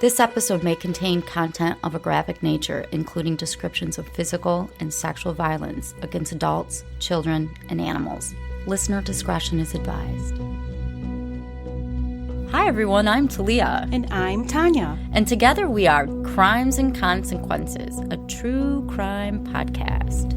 This episode may contain content of a graphic nature, including descriptions of physical and sexual violence against adults, children, and animals. Listener discretion is advised. Hi everyone, I'm Talia. And I'm Tanya. And together we are Crimes and Consequences, a true crime podcast.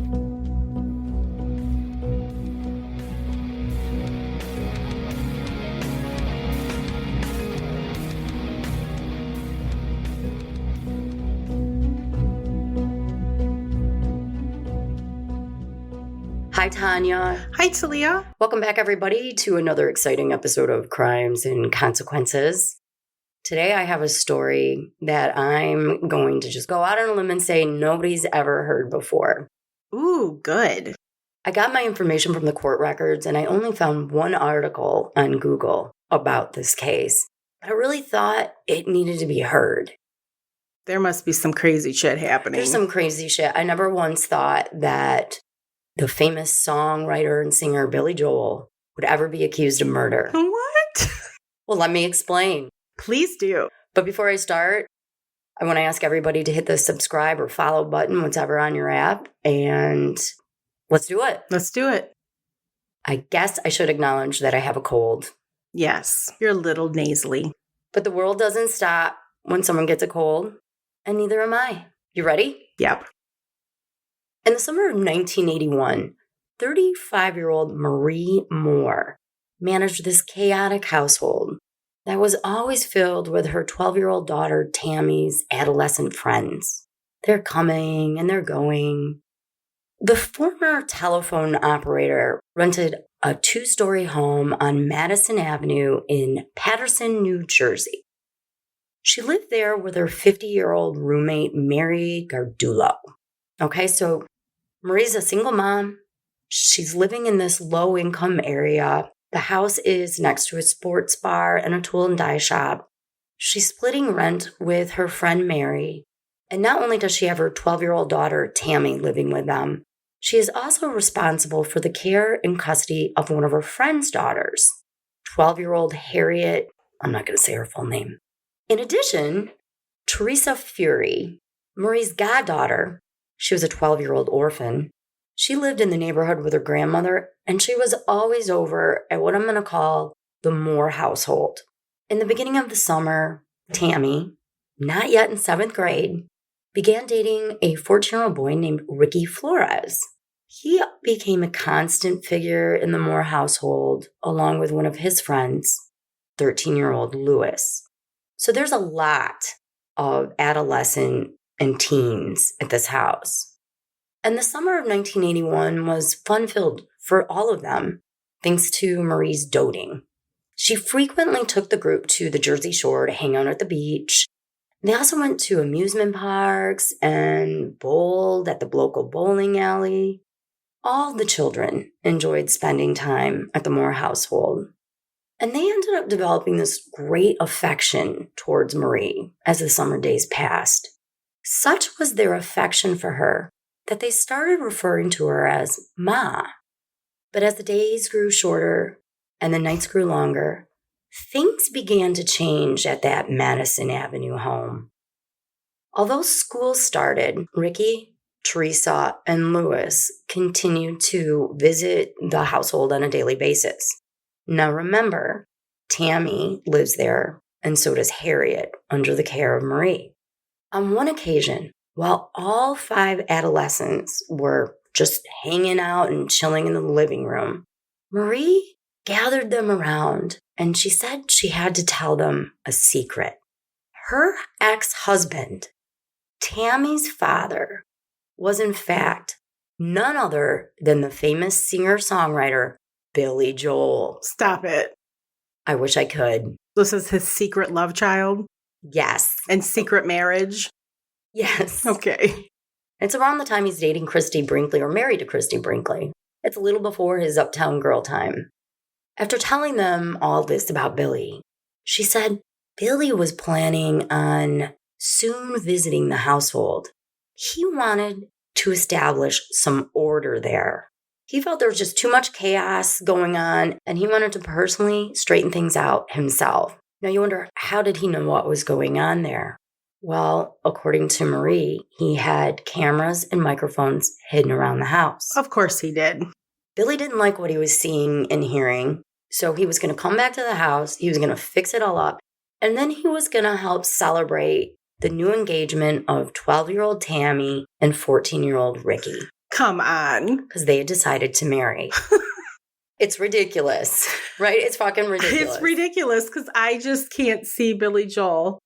Hi, Tanya. Hi, Talia. Welcome back, everybody, to another exciting episode of Crimes and Consequences. Today, I have a story that I'm going to just go out on a limb and say nobody's ever heard before. Ooh, good. I got my information from the court records, and I only found one article on Google about this case. But I really thought it needed to be heard. There must be some crazy shit happening. There's some crazy shit. I never once thought that the famous songwriter and singer Billy Joel would ever be accused of murder. What? Well, let me explain. Please do. But before I start, I want to ask everybody to hit the subscribe or follow button, whatever on your app, and let's do it. Let's do it. I guess I should acknowledge that I have a cold. Yes, you're a little nasally. But the world doesn't stop when someone gets a cold, and neither am I. You ready? Yep. In the summer of 1981, 35-year-old Marie Moore managed this chaotic household that was always filled with her 12-year-old daughter Tammy's adolescent friends. They're coming and they're going. The former telephone operator rented a 2-story home on Madison Avenue in Paterson, New Jersey. She lived there with her 50-year-old roommate, Mary Gardullo. Okay, so Marie's a single mom. She's living in this low-income area. The house is next to a sports bar and a tool and die shop. She's splitting rent with her friend Mary. And not only does she have her 12-year-old daughter, Tammy, living with them, she is also responsible for the care and custody of one of her friend's daughters, 12-year-old Harriet. I'm not going to say her full name. In addition, Theresa Feury, Marie's goddaughter, she was a 12-year-old orphan. She lived in the neighborhood with her grandmother, and she was always over at what I'm going to call the Moore household. In the beginning of the summer, Tammy, not yet in 7th grade, began dating a 14-year-old boy named Ricky Flores. He became a constant figure in the Moore household, along with one of his friends, 13-year-old Lewis. So there's a lot of adolescent and teens at this house. And the summer of 1981 was fun-filled for all of them, thanks to Marie's doting. She frequently took the group to the Jersey Shore to hang out at the beach. They also went to amusement parks and bowled at the local bowling alley. All the children enjoyed spending time at the Moore household. And they ended up developing this great affection towards Marie as the summer days passed. Such was their affection for her that they started referring to her as Ma. But as the days grew shorter and the nights grew longer, things began to change at that Madison Avenue home. Although school started, Ricky, Teresa, and Lewis continued to visit the household on a daily basis. Now remember, Tammy lives there, and so does Harriet, under the care of Marie. On one occasion, while all 5 adolescents were just hanging out and chilling in the living room, Marie gathered them around and she said she had to tell them a secret. Her ex-husband, Tammy's father, was in fact none other than the famous singer-songwriter Billy Joel. Stop it. I wish I could. This is his secret love child? Yes. And secret marriage? Yes. Okay. It's around the time he's dating Christy Brinkley or married to Christy Brinkley. It's a little before his Uptown Girl time. After telling them all this about Billy, she said Billy was planning on soon visiting the household. He wanted to establish some order there. He felt there was just too much chaos going on, and he wanted to personally straighten things out himself. Now you wonder, how did he know what was going on there? Well, according to Marie, he had cameras and microphones hidden around the house. Of course he did. Billy didn't like what he was seeing and hearing, so he was going to come back to the house, he was going to fix it all up, and then he was going to help celebrate the new engagement of 12-year-old Tammy and 14-year-old Ricky. Come on. Because they had decided to marry. It's ridiculous, right? It's fucking ridiculous. It's ridiculous because I just can't see Billy Joel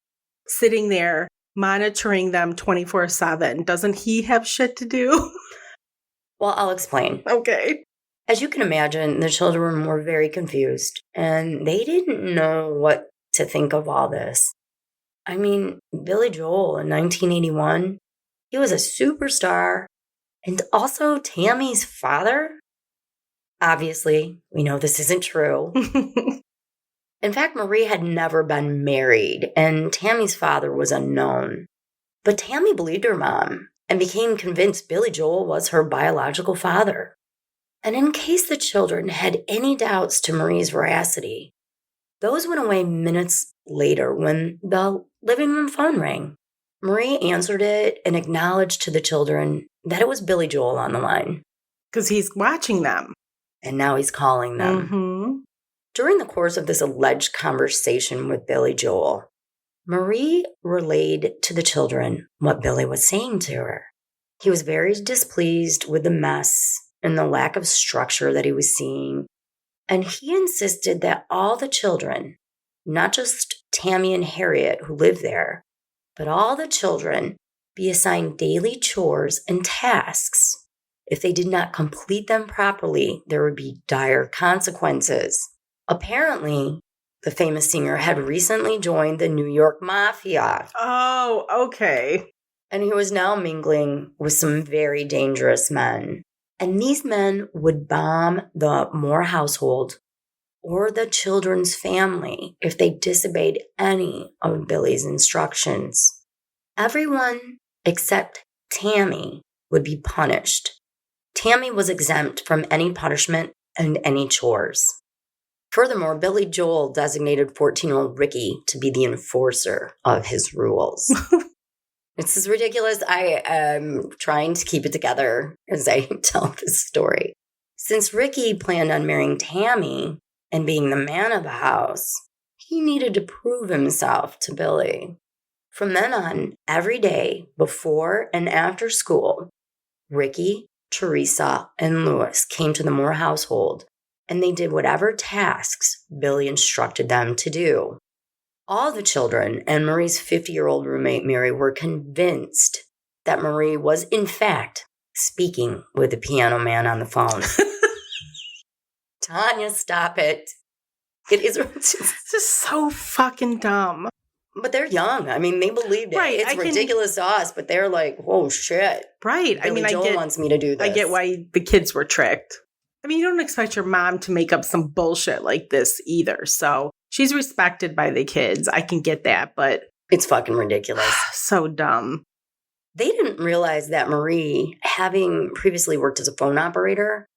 sitting there monitoring them 24/7. Doesn't he have shit to do? Well, I'll explain. Okay. As you can imagine, the children were very confused, and they didn't know what to think of all this. I mean, Billy Joel in 1981, he was a superstar and also Tammy's father. Obviously, we know this isn't true. In fact, Marie had never been married, and Tammy's father was unknown. But Tammy believed her mom and became convinced Billy Joel was her biological father. And in case the children had any doubts to Marie's veracity, those went away minutes later when the living room phone rang. Marie answered it and acknowledged to the children that it was Billy Joel on the line. Because he's watching them. And now he's calling them. Mm-hmm. During the course of this alleged conversation with Billy Joel, Marie relayed to the children what Billy was saying to her. He was very displeased with the mess and the lack of structure that he was seeing, and he insisted that all the children, not just Tammy and Harriet who lived there, but all the children be assigned daily chores and tasks. If they did not complete them properly, there would be dire consequences. Apparently, the famous singer had recently joined the New York Mafia. Oh, okay. And he was now mingling with some very dangerous men. And these men would bomb the Moore household or the children's family if they disobeyed any of Billy's instructions. Everyone except Tammy would be punished. Tammy was exempt from any punishment and any chores. Furthermore, Billy Joel designated 14-year-old Ricky to be the enforcer of his rules. This is ridiculous. I am trying to keep it together as I tell this story. Since Ricky planned on marrying Tammy and being the man of the house, he needed to prove himself to Billy. From then on, every day, before and after school, Ricky, Teresa, and Louis came to the Moore household, and they did whatever tasks Billy instructed them to do. All the children and Marie's 50-year-old roommate Mary were convinced that Marie was, in fact, speaking with the piano man on the phone. Tanya, stop it. It is just so fucking dumb. But they're young. I mean, they believed it. Right, it's ridiculous to us, but they're like, whoa, shit. Right. Billy Joel wants me to do this. I get why the kids were tricked. I mean, you don't expect your mom to make up some bullshit like this either. So she's respected by the kids. I can get that, but it's fucking ridiculous. So dumb. They didn't realize that Marie, having previously worked as a phone operator,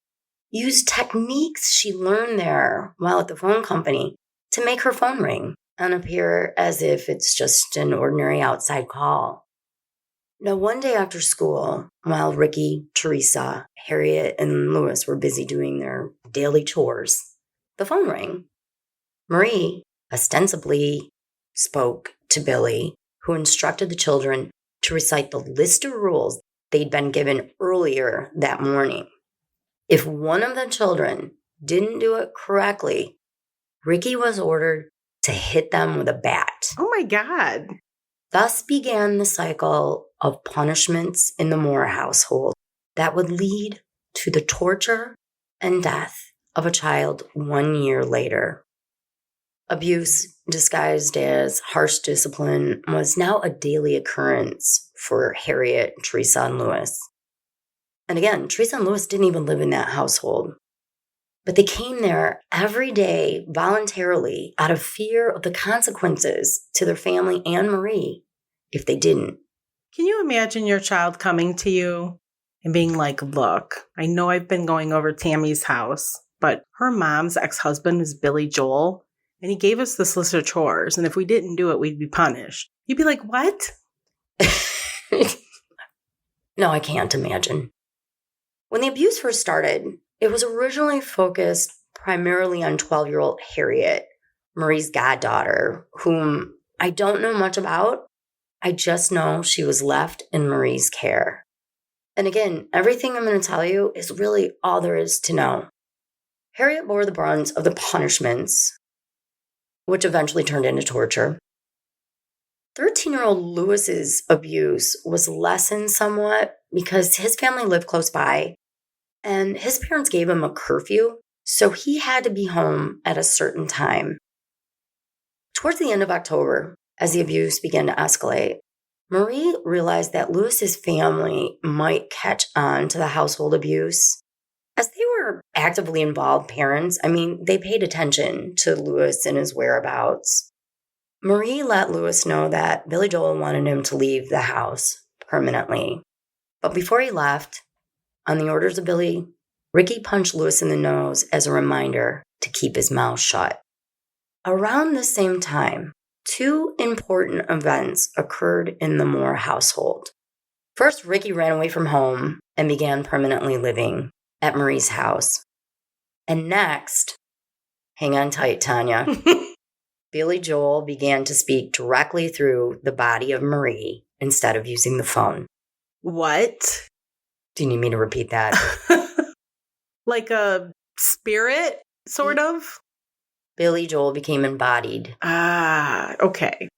used techniques she learned there while at the phone company to make her phone ring and appear as if it's just an ordinary outside call. Now, one day after school, while Ricky, Teresa, Harriet, and Louis were busy doing their daily chores, the phone rang. Marie ostensibly spoke to Billy, who instructed the children to recite the list of rules they'd been given earlier that morning. If one of the children didn't do it correctly, Ricky was ordered to hit them with a bat. Oh my God. Thus began the cycle of punishments in the Moore household that would lead to the torture and death of a child 1 year later. Abuse, disguised as harsh discipline, was now a daily occurrence for Harriet, Teresa, and Louis. And again, Teresa and Louis didn't even live in that household. But they came there every day voluntarily out of fear of the consequences to their family and Marie if they didn't. Can you imagine your child coming to you and being like, look, I know I've been going over Tammy's house, but her mom's ex-husband is Billy Joel, and he gave us this list of chores, and if we didn't do it, we'd be punished. You'd be like, what? No, I can't imagine. When the abuse first started, it was originally focused primarily on 12-year-old Harriet, Marie's goddaughter, whom I don't know much about. I just know she was left in Marie's care. And again, everything I'm going to tell you is really all there is to know. Harriet bore the brunt of the punishments, which eventually turned into torture. 13-year-old Lewis's abuse was lessened somewhat because his family lived close by, and his parents gave him a curfew, so he had to be home at a certain time. Towards the end of October, as the abuse began to escalate, Marie realized that Lewis's family might catch on to the household abuse. As they were actively involved parents, they paid attention to Lewis and his whereabouts. Marie let Lewis know that Billy Joel wanted him to leave the house permanently. But before he left, on the orders of Billy, Ricky punched Lewis in the nose as a reminder to keep his mouth shut. Around the same time, two important events occurred in the Moore household. First, Ricky ran away from home and began permanently living at Marie's house. And next, hang on tight, Tanya, Billy Joel began to speak directly through the body of Marie instead of using the phone. What? Do you need me to repeat that? Like a spirit, sort of? Billy Joel became embodied. Ah, okay.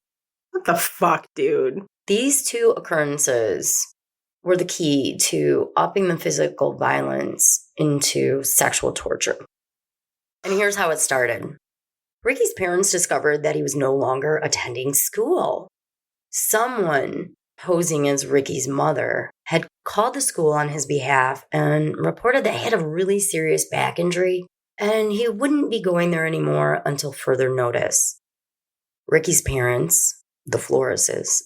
What the fuck, dude? These two occurrences were the key to upping the physical violence into sexual torture. And here's how it started. Ricky's parents discovered that he was no longer attending school. Someone posing as Ricky's mother had called the school on his behalf and reported that he had a really serious back injury, and he wouldn't be going there anymore until further notice. Ricky's parents, the Florises,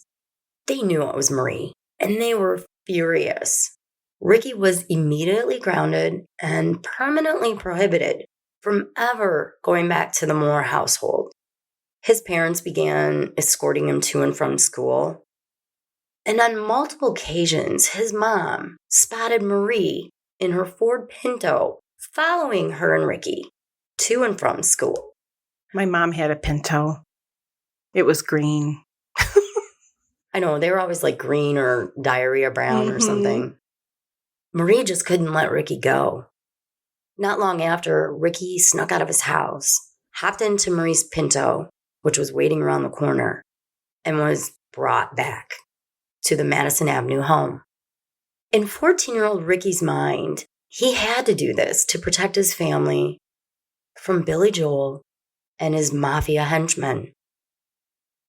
they knew it was Marie, and they were furious. Ricky was immediately grounded and permanently prohibited from ever going back to the Moore household. His parents began escorting him to and from school. And on multiple occasions, his mom spotted Marie in her Ford Pinto following her and Ricky to and from school. My mom had a Pinto. It was green. I know, they were always like green or diarrhea brown or something. Marie just couldn't let Ricky go. Not long after, Ricky snuck out of his house, hopped into Marie's Pinto, which was waiting around the corner, and was brought back to the Madison Avenue home. In 14-year-old Ricky's mind, he had to do this to protect his family from Billy Joel and his mafia henchmen.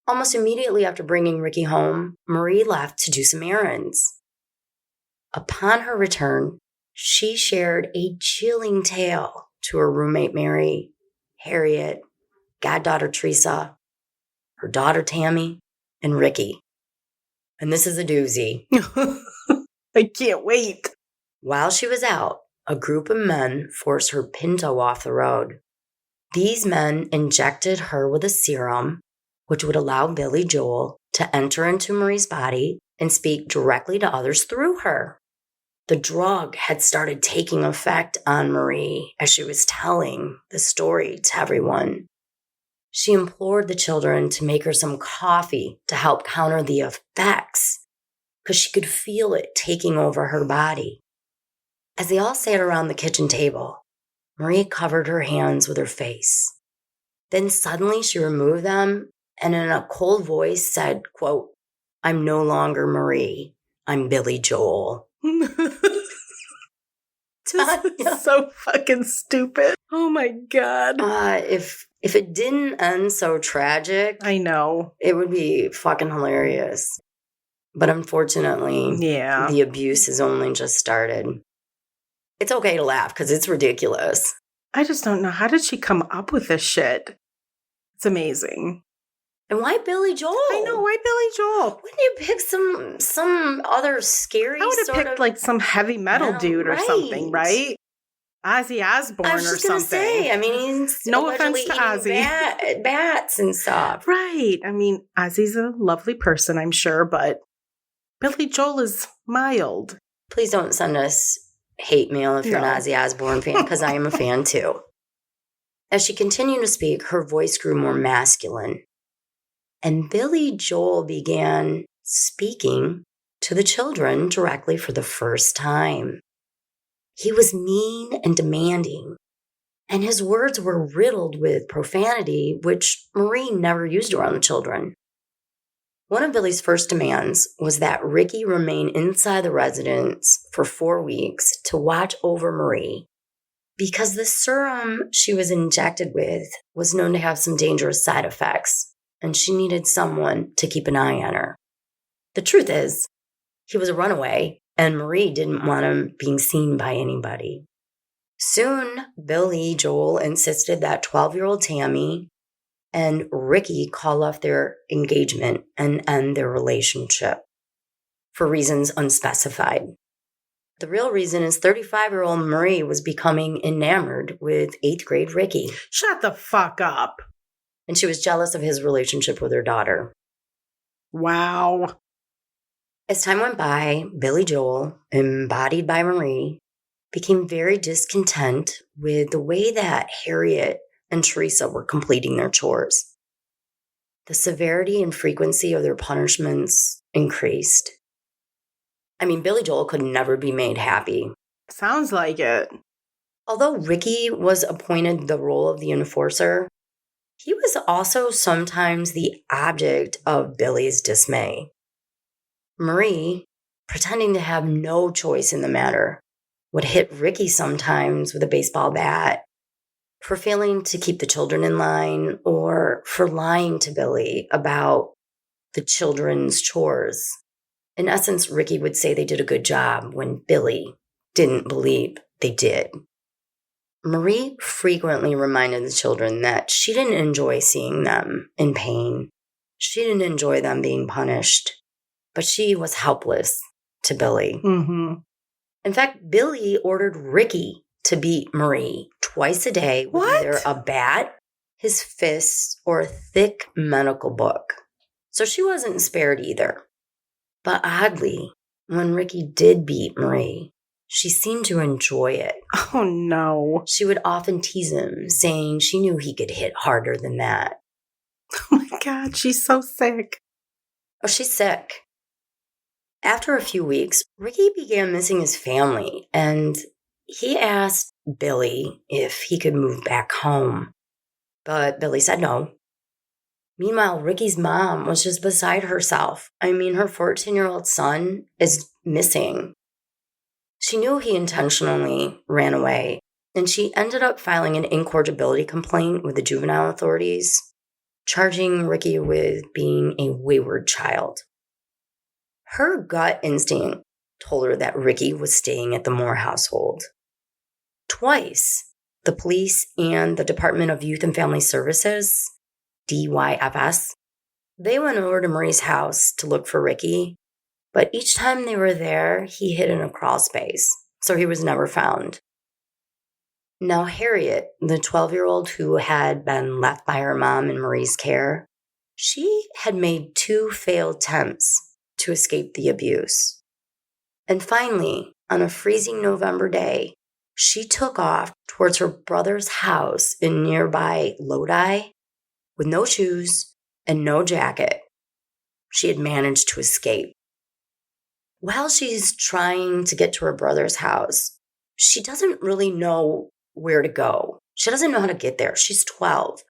Almost immediately after bringing Ricky home, Marie left to do some errands. Upon her return, she shared a chilling tale to her roommate Mary, Harriet, goddaughter Teresa, her daughter Tammy, and Ricky. And this is a doozy. I can't wait. While she was out, a group of men forced her Pinto off the road. These men injected her with a serum, which would allow Billy Joel to enter into Marie's body and speak directly to others through her. The drug had started taking effect on Marie as she was telling the story to everyone. She implored the children to make her some coffee to help counter the effects, because she could feel it taking over her body. As they all sat around the kitchen table, Marie covered her hands with her face. Then suddenly she removed them and in a cold voice said, quote, "I'm no longer Marie. I'm Billy Joel." Just so fucking stupid. Oh my God. If it didn't end so tragic, I know, it would be fucking hilarious. But unfortunately, the abuse has only just started. It's okay to laugh because it's ridiculous. I just don't know. How did she come up with this shit? It's amazing. And why Billy Joel? I know, why Billy Joel? Wouldn't you pick some other scary I would have picked like some heavy metal dude or something, right? Ozzy Osbourne I was or just going to something. say, I mean, he's No allegedly offense to eating Ozzy. bats and stuff. Right. I mean, Ozzy's a lovely person, I'm sure, but Billy Joel is mild. Please don't send us hate mail if you're an No. Ozzy Osbourne fan, because I am a fan too. As she continued to speak, her voice grew more masculine. And Billy Joel began speaking to the children directly for the first time. He was mean and demanding, and his words were riddled with profanity, which Marie never used around the children. One of Billy's first demands was that Ricky remain inside the residence for 4 weeks to watch over Marie, because the serum she was injected with was known to have some dangerous side effects, and she needed someone to keep an eye on her. The truth is, he was a runaway, and Marie didn't want him being seen by anybody. Soon, Billy Joel insisted that 12-year-old Tammy and Ricky call off their engagement and end their relationship for reasons unspecified. The real reason is 35-year-old Marie was becoming enamored with 8th grade Ricky. Shut the fuck up. And she was jealous of his relationship with her daughter. Wow. As time went by, Billy Joel, embodied by Marie, became very discontent with the way that Harriet and Teresa were completing their chores. The severity and frequency of their punishments increased. I mean, Billy Joel could never be made happy. Sounds like it. Although Ricky was appointed the role of the enforcer, he was also sometimes the object of Billy's dismay. Marie, pretending to have no choice in the matter, would hit Ricky sometimes with a baseball bat for failing to keep the children in line or for lying to Billy about the children's chores. In essence, Ricky would say they did a good job when Billy didn't believe they did. Marie frequently reminded the children that she didn't enjoy seeing them in pain. She didn't enjoy them being punished, but she was helpless to Billy. Mm-hmm. In fact, Billy ordered Ricky to beat Marie twice a day with either a bat, his fists, or a thick medical book. So she wasn't spared either. But oddly, when Ricky did beat Marie, she seemed to enjoy it. Oh, no. She would often tease him, saying she knew he could hit harder than that. Oh, my God. She's so sick. Oh, she's sick. After a few weeks, Ricky began missing his family, and he asked Billy if he could move back home. But Billy said no. Meanwhile, Ricky's mom was just beside herself. I mean, her 14-year-old son is missing. She knew he intentionally ran away, and she ended up filing an incorrigibility complaint with the juvenile authorities, charging Ricky with being a wayward child. Her gut instinct told her that Ricky was staying at the Moore household. Twice, the police and the Department of Youth and Family Services, DYFS, they went over to Marie's house to look for Ricky, but each time they were there, he hid in a crawl space, so he was never found. Now, Harriet, the 12-year-old who had been left by her mom in Marie's care, she had made 2 failed attempts to escape the abuse. And finally, on a freezing November day, she took off towards her brother's house in nearby Lodi with no shoes and no jacket. She had managed to escape. While she's trying to get to her brother's house, she doesn't really know where to go. She doesn't know how to get there. She's 12.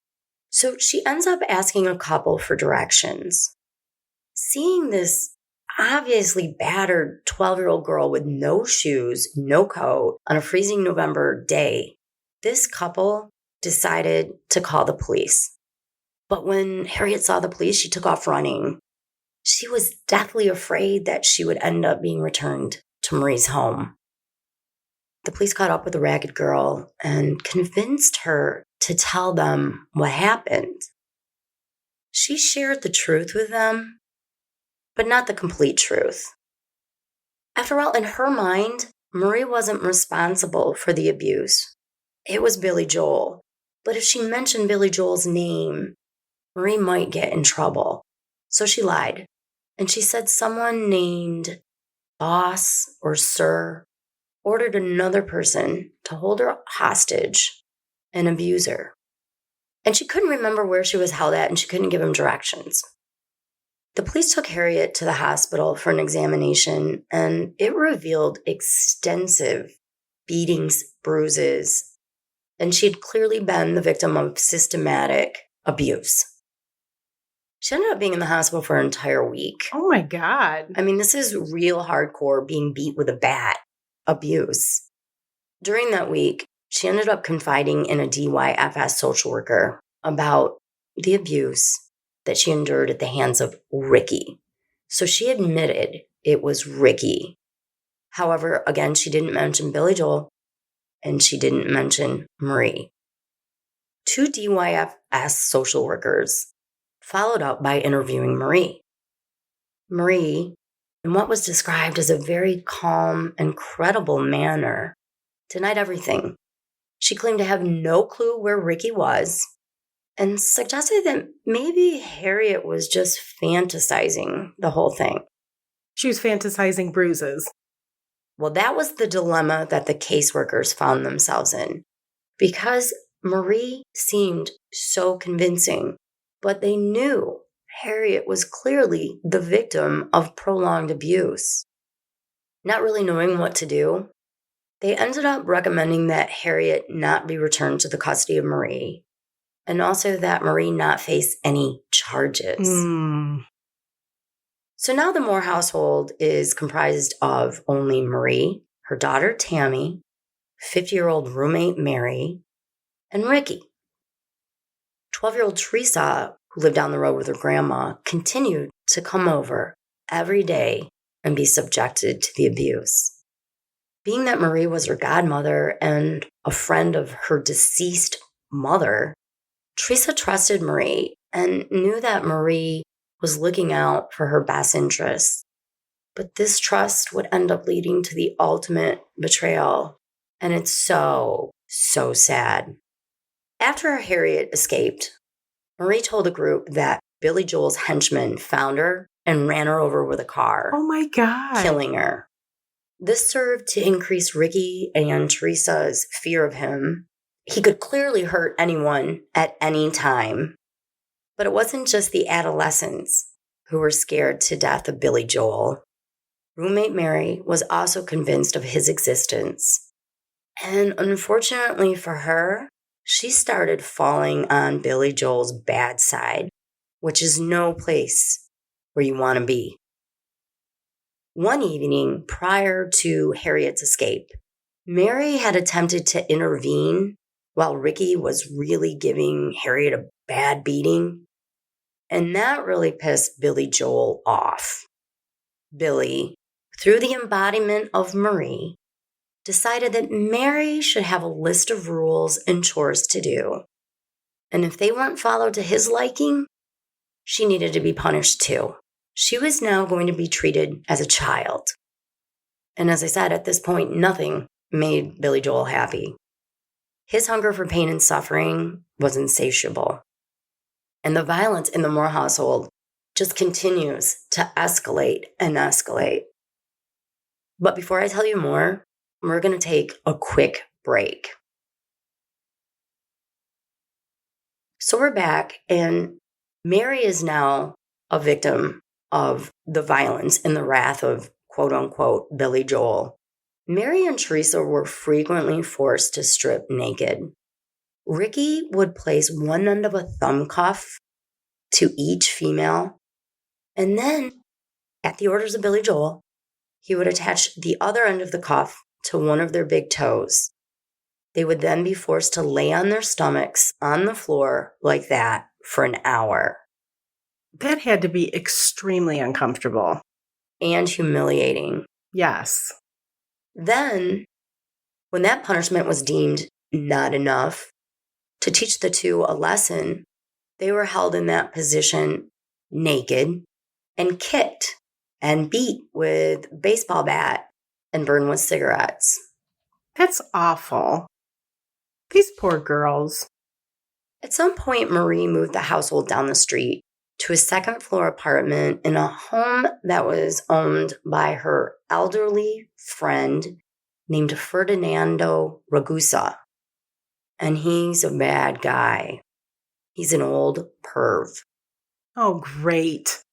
So she ends up asking a couple for directions. Seeing this obviously battered 12-year-old girl with no shoes, no coat, on a freezing November day, this couple decided to call the police. But when Harriet saw the police, she took off running. She was deathly afraid that she would end up being returned to Marie's home. The police caught up with the ragged girl and convinced her to tell them what happened. She shared the truth with them, but not the complete truth. After all, in her mind, Marie wasn't responsible for the abuse. It was Billy Joel. But if she mentioned Billy Joel's name, Marie might get in trouble. So she lied. And she said someone named Boss or Sir ordered another person to hold her hostage and abuse her. And she couldn't remember where she was held at, and she couldn't give him directions. The police took Harriet to the hospital for an examination, and it revealed extensive beatings, bruises, and she'd clearly been the victim of systematic abuse. She ended up being in the hospital for an entire week. Oh my God. I mean, this is real hardcore being beat with a bat abuse. During that week, she ended up confiding in a DYFS social worker about the abuse that she endured at the hands of Ricky. So she admitted it was Ricky. However, again, she didn't mention Billy Joel and she didn't mention Marie. 2 DYFS social workers followed up by interviewing Marie. Marie, in what was described as a very calm and credible manner, denied everything. She claimed to have no clue where Ricky was and suggested that maybe Harriet was just fantasizing the whole thing. She was fantasizing bruises. Well, that was the dilemma that the caseworkers found themselves in, because Marie seemed so convincing, but they knew Harriet was clearly the victim of prolonged abuse. Not really knowing what to do, they ended up recommending that Harriet not be returned to the custody of Marie, and also that Marie not face any charges. So now the Moore household is comprised of only Marie, her daughter Tammy, 50-year-old roommate Mary, and Ricky. 12-year-old Teresa, who lived down the road with her grandma, continued to come over every day and be subjected to the abuse. Being that Marie was her godmother and a friend of her deceased mother, Teresa trusted Marie and knew that Marie was looking out for her best interests. But this trust would end up leading to the ultimate betrayal. And it's so, so sad. After Harriet escaped, Marie told the group that Billy Joel's henchmen found her and ran her over with a car. Oh my God. Killing her. This served to increase Ricky and Teresa's fear of him. He could clearly hurt anyone at any time. But it wasn't just the adolescents who were scared to death of Billy Joel. Roommate Mary was also convinced of his existence. And unfortunately for her, she started falling on Billy Joel's bad side, which is no place where you want to be. One evening prior to Harriet's escape, Mary had attempted to intervene while Ricky was really giving Harriet a bad beating. And that really pissed Billy Joel off. Billy, through the embodiment of Marie, decided that Mary should have a list of rules and chores to do. And if they weren't followed to his liking, she needed to be punished too. She was now going to be treated as a child. And as I said, at this point, nothing made Billy Joel happy. His hunger for pain and suffering was insatiable. And the violence in the Moore household just continues to escalate and escalate. But before I tell you more, we're going to take a quick break. So we're back, and Mary is now a victim of the violence and the wrath of quote-unquote Billy Joel. Mary and Teresa were frequently forced to strip naked. Ricky would place one end of a thumb cuff to each female, and then, at the orders of Billy Joel, he would attach the other end of the cuff to one of their big toes. They would then be forced to lay on their stomachs on the floor like that for an hour. That had to be extremely uncomfortable. And humiliating. Yes. Then, when that punishment was deemed not enough, to teach the two a lesson, they were held in that position naked and kicked and beat with a baseball bat and burned with cigarettes. That's awful. These poor girls. At some point, Marie moved the household down the street to a second-floor apartment in a home that was owned by her elderly friend named Ferdinando Ragusa. And he's a bad guy. He's an old perv. Oh, great.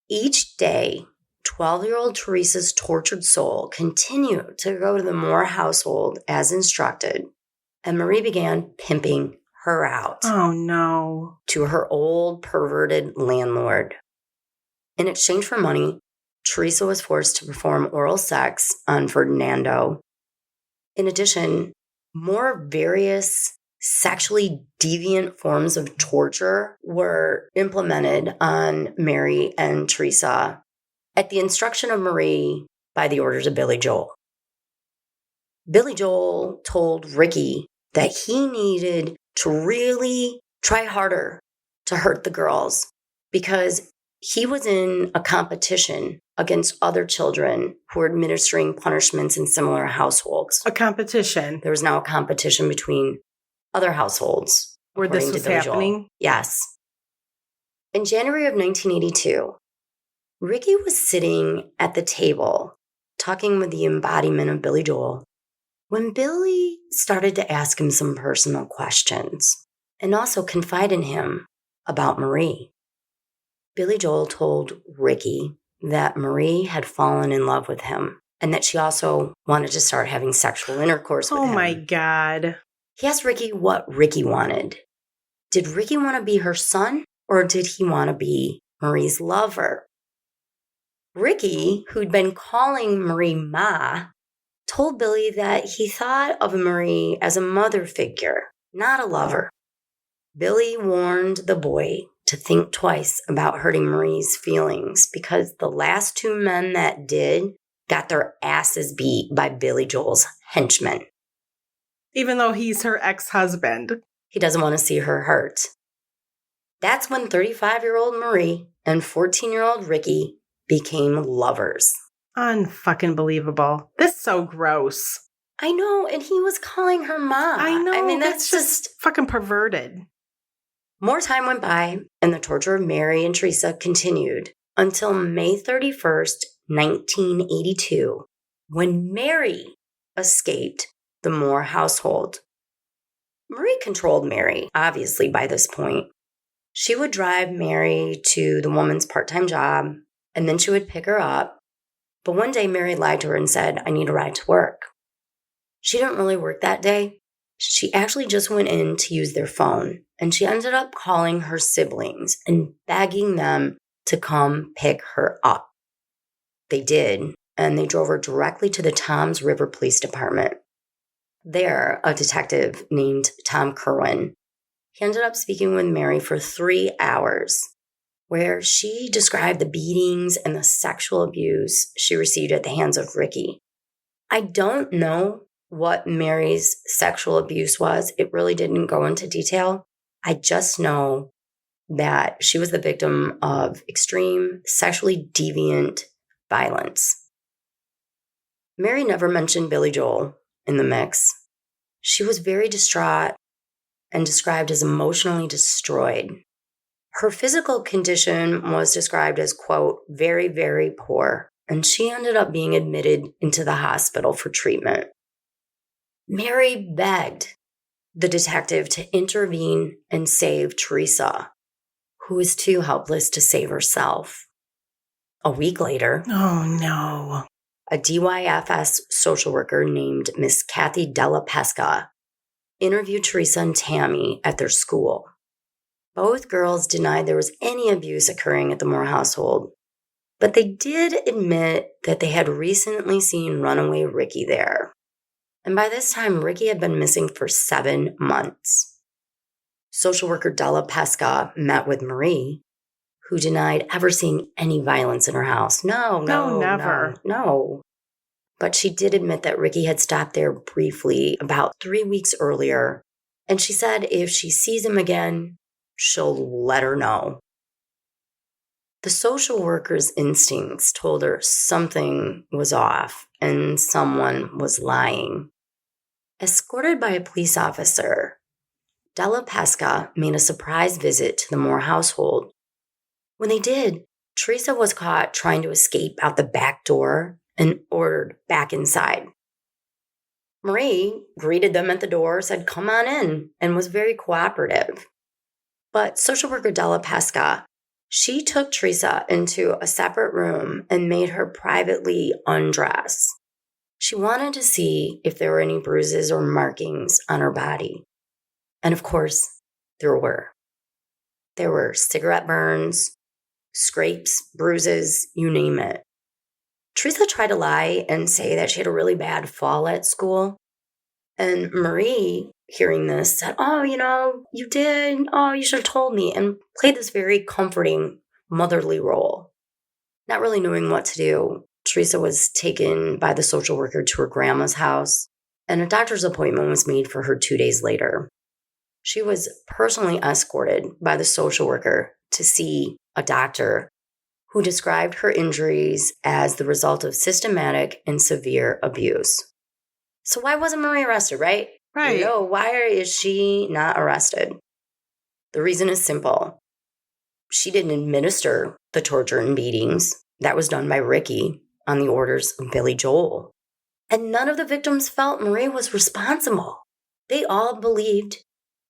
Each day, 12-year-old Teresa's tortured soul continued to go to the Moore household as instructed, and Marie began pimping her out. Oh, no. To her old perverted landlord. In exchange for money, Teresa was forced to perform oral sex on Ferdinando. In addition, more various sexually deviant forms of torture were implemented on Mary and Teresa at the instruction of Marie by the orders of Billy Joel. Billy Joel told Ricky that he needed to really try harder to hurt the girls because he was in a competition against other children who were administering punishments in similar households. A competition. There was now a competition between other households. Where this was happening? Yes. In January of 1982, Ricky was sitting at the table talking with the embodiment of Billy Joel when Billy started to ask him some personal questions and also confide in him about Marie. Billy Joel told Ricky that Marie had fallen in love with him and that she also wanted to start having sexual intercourse with him. Oh my God. He asked Ricky what Ricky wanted. Did Ricky want to be her son or did he want to be Marie's lover? Ricky, who'd been calling Marie Ma, told Billy that he thought of Marie as a mother figure, not a lover. Billy warned the boy to think twice about hurting Marie's feelings because the last two men that did got their asses beat by Billy Joel's henchmen. Even though he's her ex-husband. He doesn't want to see her hurt. That's when 35-year-old Marie and 14-year-old Ricky became lovers. Unfucking believable. This is so gross. I know, and he was calling her Ma. I know. I mean, that's just fucking perverted. More time went by, and the torture of Mary and Teresa continued until May 31st, 1982, when Mary escaped the Moore household. Marie controlled Mary, obviously, by this point. She would drive Mary to the woman's part-time job, and then she would pick her up. But one day, Mary lied to her and said, "I need a ride to work." She didn't really work that day. She actually just went in to use their phone, and she ended up calling her siblings and begging them to come pick her up. They did, and they drove her directly to the Toms River Police Department. There, a detective named Tom Kerwin, he ended up speaking with Mary for 3 hours, where she described the beatings and the sexual abuse she received at the hands of Ricky. I don't know what Mary's sexual abuse was. It really didn't go into detail. I just know that she was the victim of extreme sexually deviant violence. Mary never mentioned Billy Joel in the mix. She was very distraught and described as emotionally destroyed. Her physical condition was described as, quote, very, very poor, and she ended up being admitted into the hospital for treatment. Mary begged the detective to intervene and save Teresa, who was too helpless to save herself. A week later, oh no, a DYFS social worker named Miss Kathy Della Pesca interviewed Teresa and Tammy at their school. Both girls denied there was any abuse occurring at the Moore household, but they did admit that they had recently seen runaway Ricky there. And by this time, Ricky had been missing for 7 months. Social worker Della Pesca met with Marie, who denied ever seeing any violence in her house. No, never. No. But she did admit that Ricky had stopped there briefly about 3 weeks earlier, and she said if she sees him again, she'll let her know. The social worker's instincts told her something was off and someone was lying. Escorted by a police officer, Della Pesca made a surprise visit to the Moore household. When they did, Teresa was caught trying to escape out the back door and ordered back inside. Marie greeted them at the door, said, "Come on in," and was very cooperative. But social worker Della Pesca, she took Teresa into a separate room and made her privately undress. She wanted to see if there were any bruises or markings on her body. And of course, there were. There were cigarette burns, scrapes, bruises, you name it. Teresa tried to lie and say that she had a really bad fall at school. And Marie, hearing this, said, "Oh, you did. Oh, you should have told me," and played this very comforting motherly role. Not really knowing what to do, Teresa was taken by the social worker to her grandma's house, and a doctor's appointment was made for her 2 days later. She was personally escorted by the social worker to see a doctor who described her injuries as the result of systematic and severe abuse. So why wasn't Marie arrested, right? Right. Why is she not arrested? The reason is simple. She didn't administer the torture and beatings. That was done by Ricky on the orders of Billy Joel. And none of the victims felt Marie was responsible. They all believed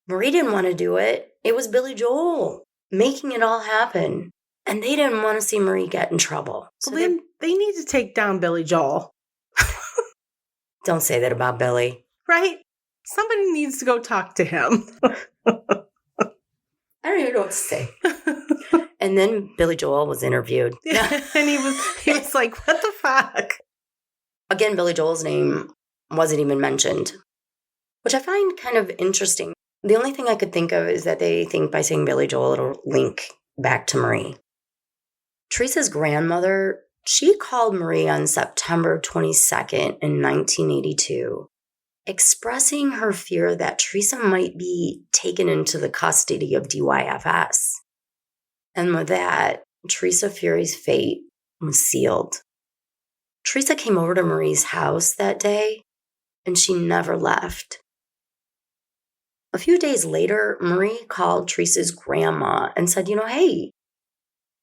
Marie didn't want to do it. It was Billy Joel making it all happen. And they didn't want to see Marie get in trouble. So well, they need to take down Billy Joel. Don't say that about Billy. Right? Somebody needs to go talk to him. I don't even know what to say. And then Billy Joel was interviewed. And he was like, "What the fuck?" Again, Billy Joel's name wasn't even mentioned, which I find kind of interesting. The only thing I could think of is that they think by saying Billy Joel, it'll link back to Marie. Teresa's grandmother, she called Marie on September 22nd in 1982, expressing her fear that Teresa might be taken into the custody of DYFS. And with that, Theresa Feury's fate was sealed. Teresa came over to Marie's house that day, and she never left. A few days later, Marie called Teresa's grandma and said, "Hey,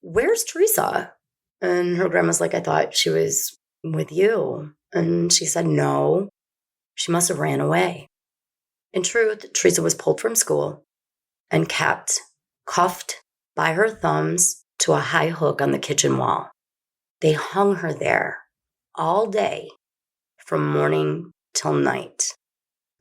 where's Teresa?" And her grandma's like, "I thought she was with you." And she said, "No, she must have ran away." In truth, Teresa was pulled from school and kept cuffed by her thumbs to a high hook on the kitchen wall. They hung her there all day from morning till night.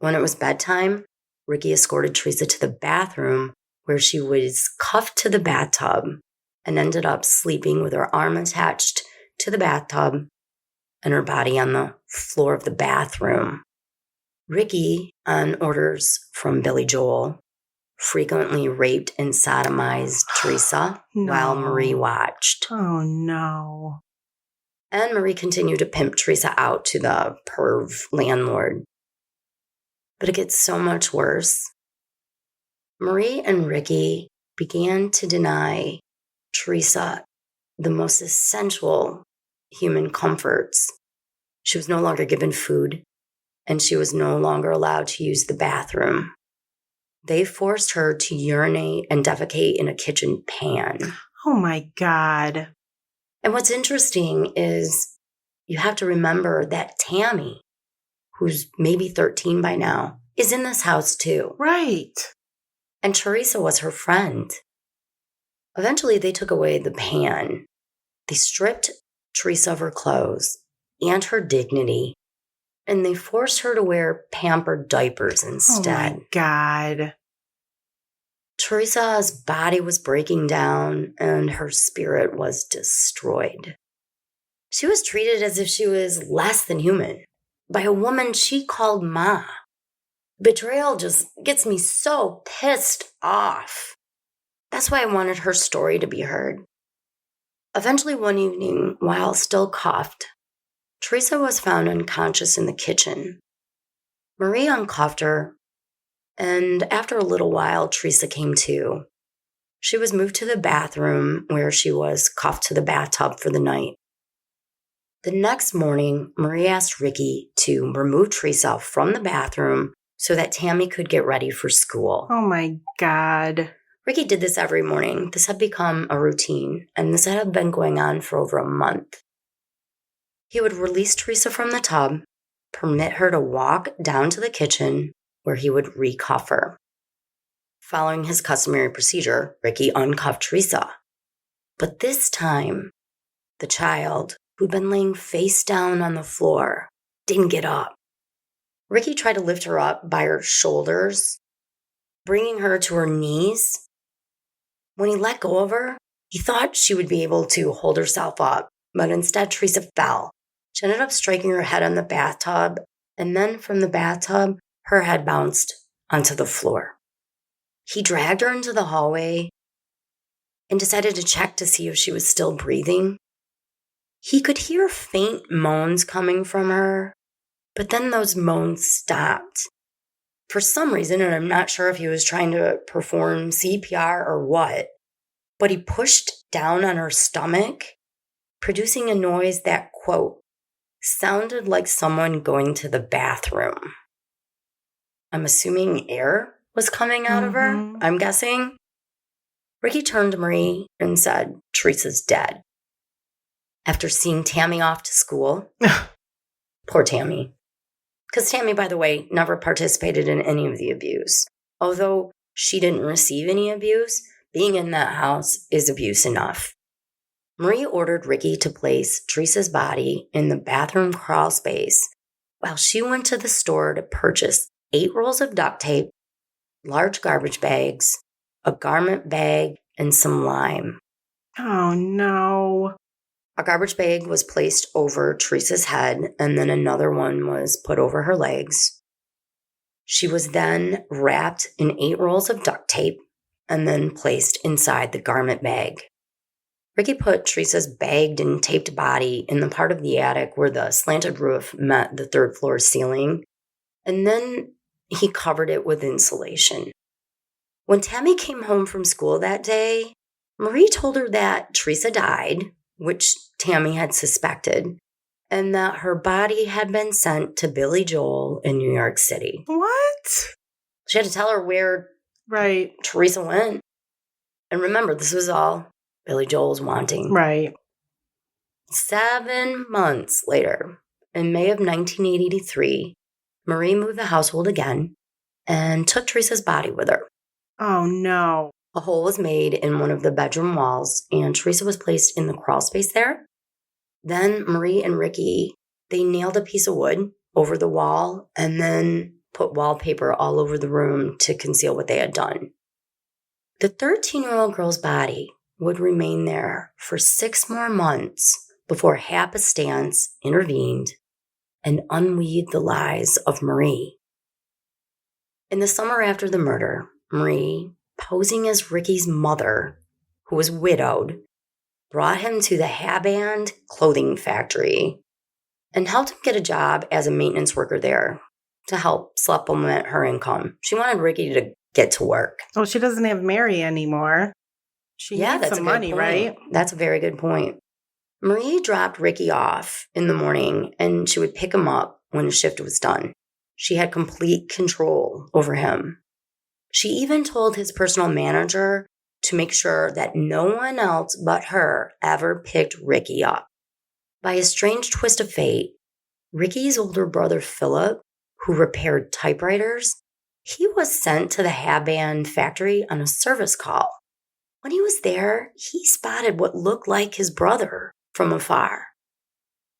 When it was bedtime, Ricky escorted Teresa to the bathroom where she was cuffed to the bathtub and ended up sleeping with her arm attached to the bathtub and her body on the floor of the bathroom. Ricky, on orders from Billy Joel, frequently raped and sodomized Teresa while Marie watched. Oh, no. And Marie continued to pimp Teresa out to the perv landlord. But it gets so much worse. Marie and Ricky began to deny Teresa the most essential human comforts. She was no longer given food, and she was no longer allowed to use the bathroom. They forced her to urinate and defecate in a kitchen pan. Oh, my God. And what's interesting is you have to remember that Tammy, who's maybe 13 by now, is in this house too. Right. And Teresa was her friend. Eventually, they took away the pan. They stripped Teresa of her clothes and her dignity, and they forced her to wear pampered diapers instead. Oh, my God. Teresa's body was breaking down, and her spirit was destroyed. She was treated as if she was less than human by a woman she called Ma. Betrayal just gets me so pissed off. That's why I wanted her story to be heard. Eventually, one evening, while still cuffed, Teresa was found unconscious in the kitchen. Marie uncuffed her, and after a little while, Teresa came to. She was moved to the bathroom where she was cuffed to the bathtub for the night. The next morning, Marie asked Ricky to remove Teresa from the bathroom so that Tammy could get ready for school. Oh my God. Ricky did this every morning. This had become a routine, and this had been going on for over a month. He would release Teresa from the tub, permit her to walk down to the kitchen, where he would recuff her. Following his customary procedure, Ricky uncuffed Teresa. But this time, the child, who'd been laying face down on the floor, didn't get up. Ricky tried to lift her up by her shoulders, bringing her to her knees. When he let go of her, he thought she would be able to hold herself up, but instead Teresa fell. She ended up striking her head on the bathtub, and then from the bathtub, her head bounced onto the floor. He dragged her into the hallway and decided to check to see if she was still breathing. He could hear faint moans coming from her, but then those moans stopped. For some reason, and I'm not sure if he was trying to perform CPR or what, but he pushed down on her stomach, producing a noise that, quote, sounded like someone going to the bathroom. I'm assuming air was coming out of her, I'm guessing. Ricky turned to Marie and said, Teresa's dead. After seeing Tammy off to school, poor Tammy. Because Tammy, by the way, never participated in any of the abuse. Although she didn't receive any abuse, being in that house is abuse enough. Marie ordered Ricky to place Teresa's body in the bathroom crawl space while she went to the store to purchase 8 rolls of duct tape, large garbage bags, a garment bag, and some lime. Oh, no. A garbage bag was placed over Teresa's head, and then another one was put over her legs. She was then wrapped in 8 rolls of duct tape and then placed inside the garment bag. Ricky put Teresa's bagged and taped body in the part of the attic where the slanted roof met the 3rd floor ceiling, and then he covered it with insulation. When Tammy came home from school that day, Marie told her that Teresa died, which Tammy had suspected, and that her body had been sent to Billy Joel in New York City. What? She had to tell her where Teresa went. And remember, this was all Billy Joel was wanting. Right. 7 months later, in May of 1983, Marie moved the household again and took Teresa's body with her. Oh, no. A hole was made in one of the bedroom walls, and Teresa was placed in the crawl space there. Then Marie and Ricky, they nailed a piece of wood over the wall and then put wallpaper all over the room to conceal what they had done. The 13-year-old girl's body would remain there for 6 more months before happenstance intervened and unweaved the lies of Marie. In the summer after the murder, Marie, posing as Ricky's mother, who was widowed, brought him to the Haband clothing factory and helped him get a job as a maintenance worker there to help supplement her income. She wanted Ricky to get to work. Well, she doesn't have Mary anymore. She needs some money, right? That's a very good point. Marie dropped Ricky off in the morning, and she would pick him up when his shift was done. She had complete control over him. She even told his personal manager to make sure that no one else but her ever picked Ricky up. By a strange twist of fate, Ricky's older brother Philip, who repaired typewriters, he was sent to the Haband factory on a service call. When he was there, he spotted what looked like his brother from afar.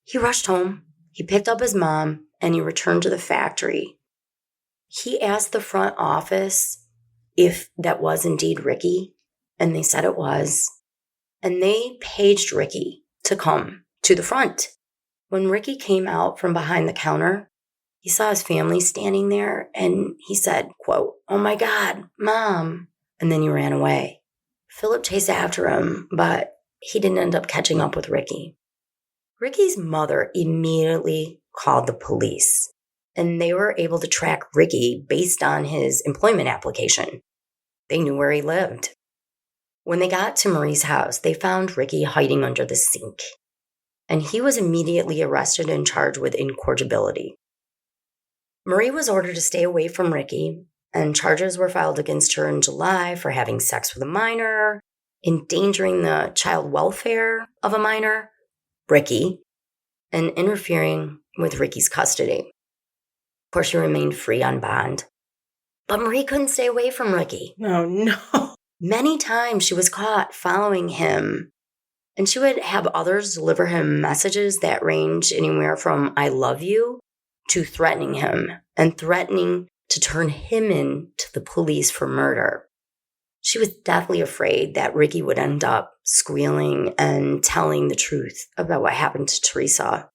He rushed home, he picked up his mom, and he returned to the factory. He asked the front office if that was indeed Ricky, and they said it was. And they paged Ricky to come to the front. When Ricky came out from behind the counter, he saw his family standing there, and he said, quote, "Oh my God, Mom," and then he ran away. Philip chased after him, but he didn't end up catching up with Ricky. Ricky's mother immediately called the police, and they were able to track Ricky based on his employment application. They knew where he lived. When they got to Marie's house, they found Ricky hiding under the sink. and he was immediately arrested and charged with incorrigibility. Marie was ordered to stay away from Ricky, and charges were filed against her in July for having sex with a minor, endangering the child welfare of a minor, Ricky, and interfering with Ricky's custody. Of course, she remained free on bond. But Marie couldn't stay away from Ricky. Oh, no. Many times she was caught following him, and she would have others deliver him messages that ranged anywhere from "I love you" to threatening him and threatening to turn him in to the police for murder. She was deathly afraid that Ricky would end up squealing and telling the truth about what happened to Teresa.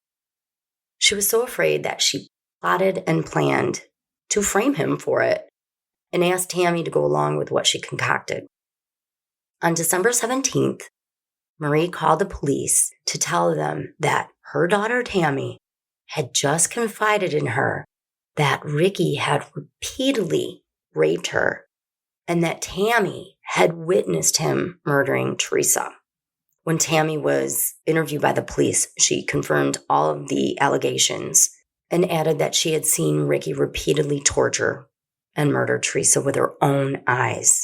She was so afraid that she plotted and planned to frame him for it and asked Tammy to go along with what she concocted. On December 17th, Marie called the police to tell them that her daughter Tammy had just confided in her that Ricky had repeatedly raped her and that Tammy had witnessed him murdering Teresa. When Tammy was interviewed by the police, she confirmed all of the allegations and added that she had seen Ricky repeatedly torture and murder Teresa with her own eyes.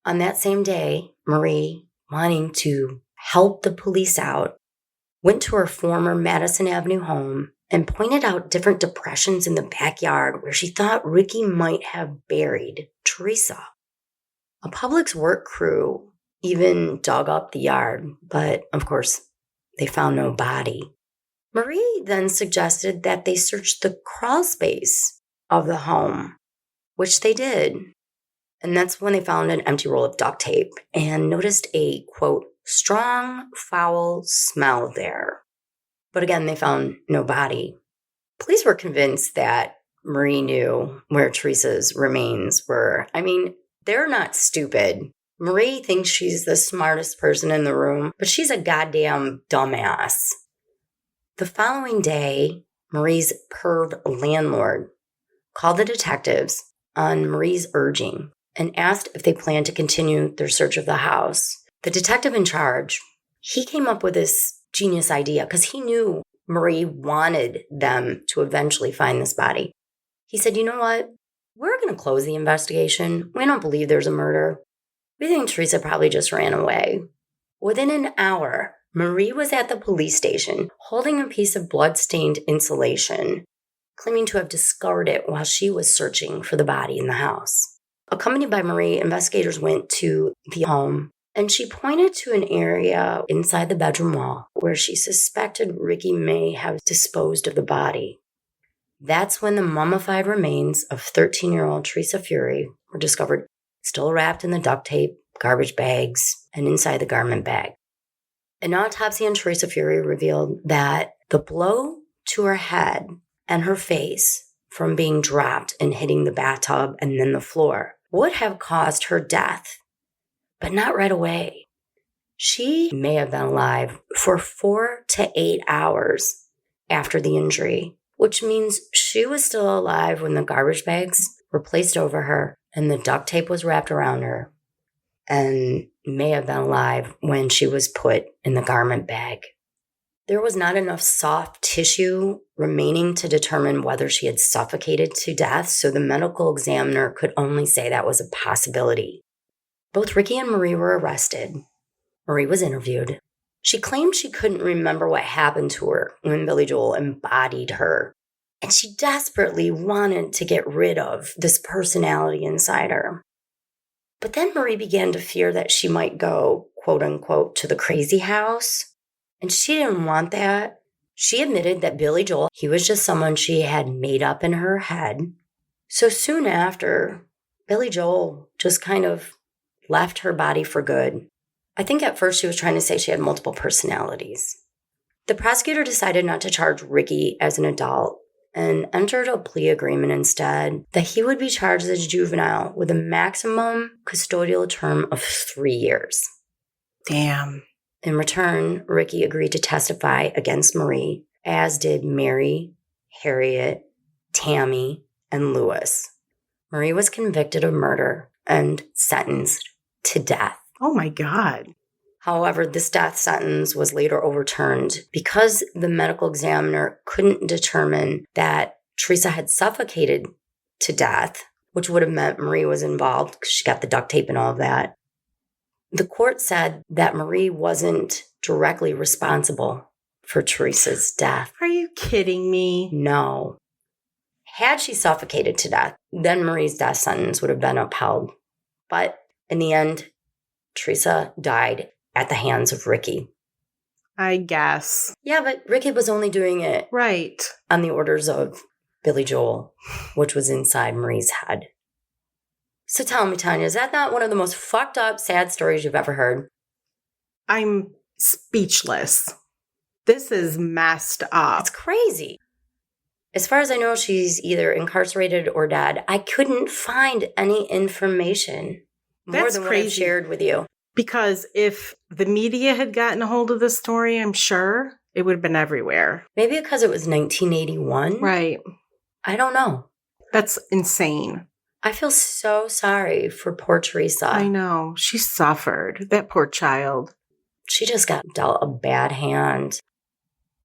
On that same day, Marie, wanting to help the police out, went to her former Madison Avenue home and pointed out different depressions in the backyard where she thought Ricky might have buried Teresa. A public works crew even dug up the yard, but of course, they found no body. Marie then suggested that they search the crawl space of the home, which they did. And that's when they found an empty roll of duct tape and noticed a, quote, strong, foul smell there. But again, they found no body. Police were convinced that Marie knew where Teresa's remains were. I mean, they're not stupid. Marie thinks she's the smartest person in the room, but she's a goddamn dumbass. The following day, Marie's perv landlord called the detectives on Marie's urging and asked if they planned to continue their search of the house. The detective in charge, he came up with this genius idea because he knew Marie wanted them to eventually find this body. He said, you know what? We're going to close the investigation. We don't believe there's a murder. We think Teresa probably just ran away. Within an hour, Marie was at the police station holding a piece of blood-stained insulation, claiming to have discovered it while she was searching for the body in the house. Accompanied by Marie, investigators went to the home, and she pointed to an area inside the bedroom wall where she suspected Ricky may have disposed of the body. That's when the mummified remains of 13-year-old Theresa Feury were discovered, still wrapped in the duct tape, garbage bags, and inside the garment bag. An autopsy on Theresa Feury revealed that the blow to her head and her face from being dropped and hitting the bathtub and then the floor would have caused her death, but not right away. She may have been alive for 4 to 8 hours after the injury, which means she was still alive when the garbage bags were placed over her and the duct tape was wrapped around her, and may have been alive when she was put in the garment bag. There was not enough soft tissue remaining to determine whether she had suffocated to death, so the medical examiner could only say that was a possibility. Both Ricky and Marie were arrested. Marie was interviewed. She claimed she couldn't remember what happened to her when Billy Joel embodied her, and she desperately wanted to get rid of this personality inside her. But then Marie began to fear that she might go, quote unquote, to the crazy house. And she didn't want that. She admitted that Billy Joel, he was just someone she had made up in her head. So soon after, Billy Joel just kind of left her body for good. I think at first she was trying to say she had multiple personalities. The prosecutor decided not to charge Ricky as an adult and entered a plea agreement instead that he would be charged as a juvenile with a maximum custodial term of 3 years. Damn. In return, Ricky agreed to testify against Marie, as did Mary, Harriet, Tammy, and Lewis. Marie was convicted of murder and sentenced to death. Oh my God. However, this death sentence was later overturned because the medical examiner couldn't determine that Teresa had suffocated to death, which would have meant Marie was involved because she got the duct tape and all of that. The court said that Marie wasn't directly responsible for Teresa's death. Are you kidding me? No. Had she suffocated to death, then Marie's death sentence would have been upheld. But in the end, Teresa died at the hands of Ricky. I guess. Yeah, but Ricky was only doing it Right. on the orders of Billy Joel, which was inside Marie's head. So tell me, Tanya, is that not one of the most fucked up, sad stories you've ever heard? I'm speechless. This is messed up. It's crazy. As far as I know, she's either incarcerated or dead. I couldn't find any information more That's than what crazy. I've shared with you. Because if the media had gotten a hold of this story, I'm sure it would have been everywhere. Maybe because it was 1981? Right. I don't know. That's insane. I feel so sorry for poor Teresa. I know. She suffered. That poor child. She just got dealt a bad hand.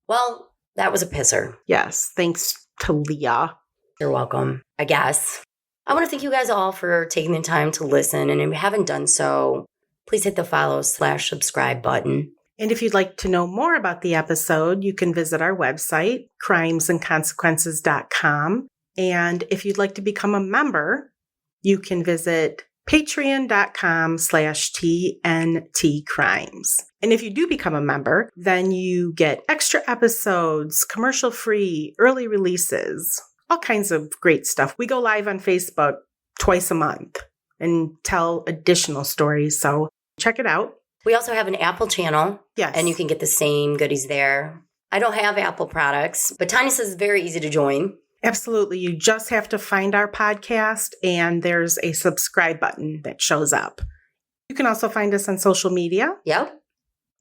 Well, that was a pisser. Yes. Thanks to Leah. You're welcome, I guess. I want to thank you guys all for taking the time to listen. And if you haven't done so, please hit the follow/subscribe button. And if you'd like to know more about the episode, you can visit our website, crimesandconsequences.com. And if you'd like to become a member, you can visit patreon.com/TNTcrimes. And if you do become a member, then you get extra episodes, commercial-free, early releases, all kinds of great stuff. We go live on Facebook twice a month and tell additional stories. So check it out. We also have an Apple channel. Yes. And you can get the same goodies there. I don't have Apple products, but Tanya says it's very easy to join. Absolutely. You just have to find our podcast and there's a subscribe button that shows up. You can also find us on social media. Yep.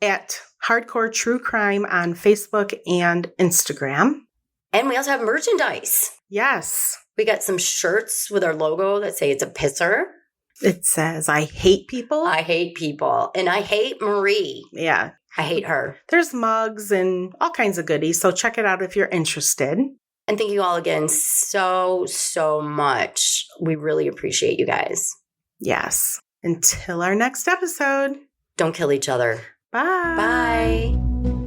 At Hardcore True Crime on Facebook and Instagram. And we also have merchandise. Yes. We got some shirts with our logo that say it's a pisser. It says, I hate people. I hate people. And I hate Marie. Yeah. I hate her. There's mugs and all kinds of goodies. So check it out if you're interested. And thank you all again so much. We really appreciate you guys. Yes. Until our next episode. Don't kill each other. Bye. Bye.